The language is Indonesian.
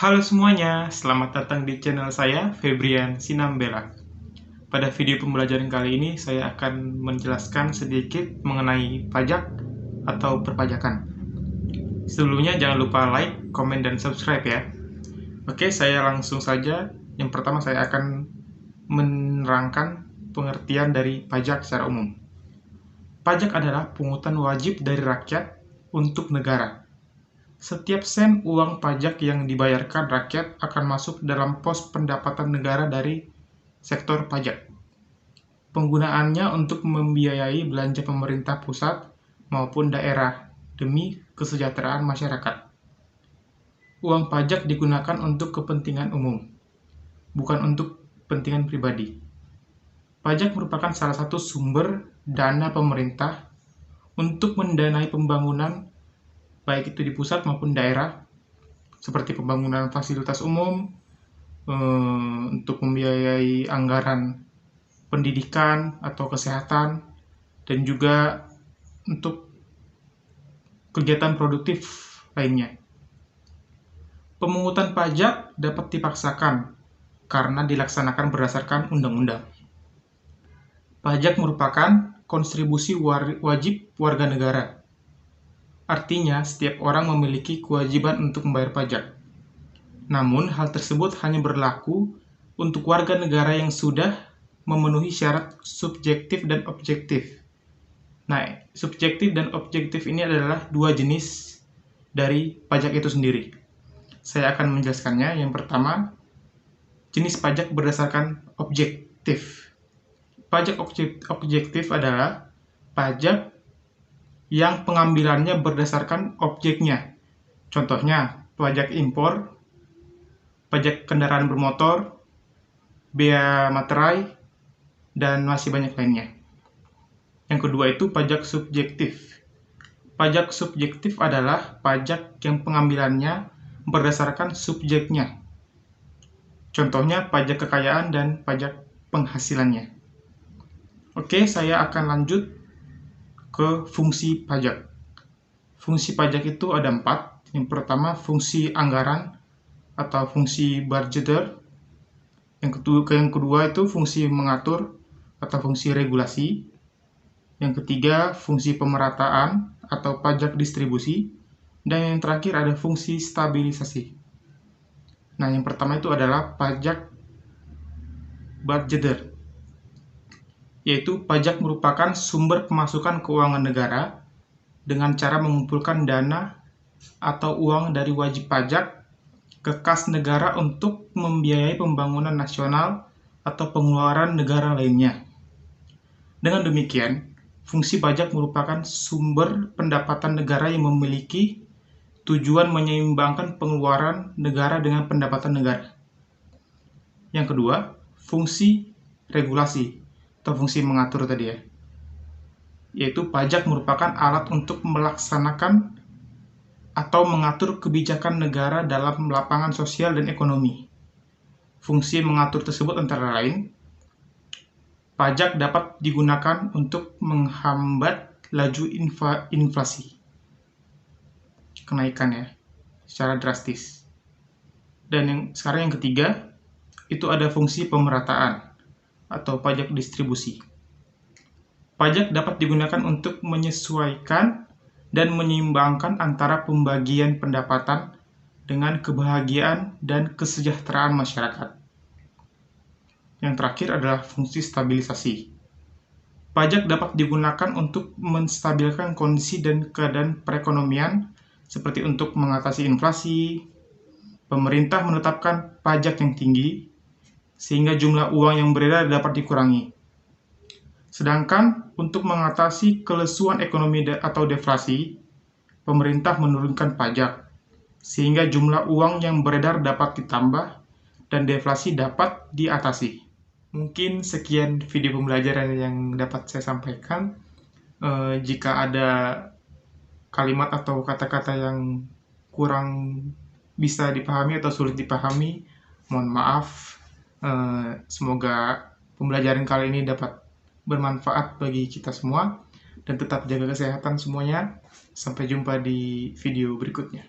Halo semuanya, selamat datang di channel saya, Febrian Sinambela. Pada video pembelajaran kali ini, saya akan menjelaskan sedikit mengenai pajak atau perpajakan. Sebelumnya jangan lupa like, komen, dan subscribe ya. Oke, saya langsung saja. Yang pertama saya akan menerangkan pengertian dari pajak secara umum. Pajak adalah pungutan wajib dari rakyat untuk negara. Setiap sen uang pajak yang dibayarkan rakyat akan masuk dalam pos pendapatan negara dari sektor pajak. Penggunaannya untuk membiayai belanja pemerintah pusat maupun daerah demi kesejahteraan masyarakat. Uang pajak digunakan untuk kepentingan umum, bukan untuk kepentingan pribadi. Pajak merupakan salah satu sumber dana pemerintah untuk mendanai pembangunan baik itu di pusat maupun daerah, seperti pembangunan fasilitas umum, untuk membiayai anggaran pendidikan atau kesehatan, dan juga untuk kegiatan produktif lainnya. Pemungutan pajak dapat dipaksakan karena dilaksanakan berdasarkan undang-undang. Pajak merupakan kontribusi wajib warga negara. Artinya, setiap orang memiliki kewajiban untuk membayar pajak. Namun, hal tersebut hanya berlaku untuk warga negara yang sudah memenuhi syarat subjektif dan objektif. Nah, subjektif dan objektif ini adalah dua jenis dari pajak itu sendiri. Saya akan menjelaskannya. Yang pertama, jenis pajak berdasarkan objektif. Pajak objektif adalah pajak yang pengambilannya berdasarkan objeknya. Contohnya, pajak impor, pajak kendaraan bermotor, bea materai, dan masih banyak lainnya. Yang kedua itu pajak subjektif. Pajak subjektif adalah pajak yang pengambilannya berdasarkan subjeknya. Contohnya, pajak kekayaan dan pajak penghasilannya. Oke, saya akan lanjut ke fungsi pajak. Fungsi pajak itu ada 4. Yang pertama, fungsi anggaran atau fungsi budgeter. Yang kedua itu fungsi mengatur atau fungsi regulasi. Yang ketiga, fungsi pemerataan atau pajak distribusi. Dan yang terakhir ada fungsi stabilisasi. Nah, yang pertama itu adalah pajak budgeter, yaitu pajak merupakan sumber pemasukan keuangan negara dengan cara mengumpulkan dana atau uang dari wajib pajak ke kas negara untuk membiayai pembangunan nasional atau pengeluaran negara lainnya. Dengan demikian, fungsi pajak merupakan sumber pendapatan negara yang memiliki tujuan menyeimbangkan pengeluaran negara dengan pendapatan negara. Yang kedua, fungsi regulasi atau fungsi mengatur tadi ya, yaitu pajak merupakan alat untuk melaksanakan atau mengatur kebijakan negara dalam lapangan sosial dan ekonomi. Fungsi mengatur tersebut antara lain, pajak dapat digunakan untuk menghambat laju inflasi, kenaikannya secara drastis. Dan sekarang yang ketiga, itu ada fungsi pemerataan atau pajak distribusi. Pajak dapat digunakan untuk menyesuaikan dan menyeimbangkan antara pembagian pendapatan dengan kebahagiaan dan kesejahteraan masyarakat. Yang terakhir adalah fungsi stabilisasi. Pajak dapat digunakan untuk menstabilkan kondisi dan keadaan perekonomian, seperti untuk mengatasi inflasi. Pemerintah menetapkan pajak yang tinggi, sehingga jumlah uang yang beredar dapat dikurangi. Sedangkan untuk mengatasi kelesuan ekonomi atau deflasi, pemerintah menurunkan pajak, sehingga jumlah uang yang beredar dapat ditambah dan deflasi dapat diatasi. Mungkin sekian video pembelajaran yang dapat saya sampaikan. Jika ada kalimat atau kata-kata yang kurang bisa dipahami atau sulit dipahami, mohon maaf. Semoga pembelajaran kali ini dapat bermanfaat bagi kita semua, dan tetap jaga kesehatan semuanya. Sampai jumpa di video berikutnya.